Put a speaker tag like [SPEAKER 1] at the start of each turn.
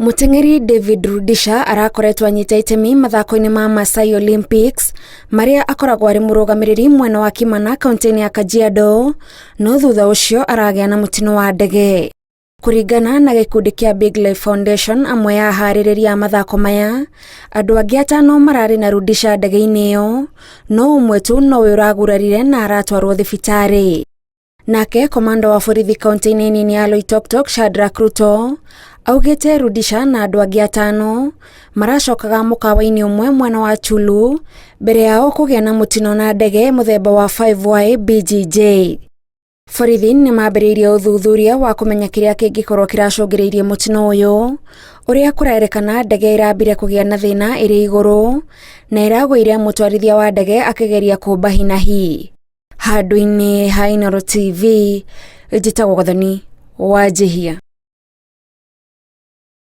[SPEAKER 1] Muteng'eri David Rudisha arakoretwo anyita itemi mathako-ini ma Masai Olympics maria akoragwo ari murugamiriri mwena wa Kimana kaunti-ini ya Kajiado, no thutha ucio aragĩa na mutino wa ndege. Kuringana na gikundi kia Big Life Foundation, amwe ya harĩrĩria mathako maya, andu angĩ 5 mararĩ na Rudisha ndege-ini iyo, no umwe tu nowe uragurarire na aratwarwo thibitari. Nake komanda wa borithi kaunti-ini nini ya Loitoktok, Shadrack Ruto, augite Rudisha na andu angĩ 5 maracokaga mukawa-ini umwe mwena wa Chulu mbere yao kũgĩa na mutino na ndege muthemba wa 5Y BGJ. Borithi ni mambĩrĩirie ũthuthuria wa kũmenya kĩrĩa kĩngĩkorwo kĩracũngĩrĩirie mutino ũyũ, ũrĩa kũrerekana ndege ĩrambire kũgĩa na thĩna ĩrĩ igũrũ na ĩragũire mũtwarithia wa ndege akĩgeria kũmba hi na hi. Handũ-inĩ ha Inooro TV, njĩtagwo Gathoni Wanjihia.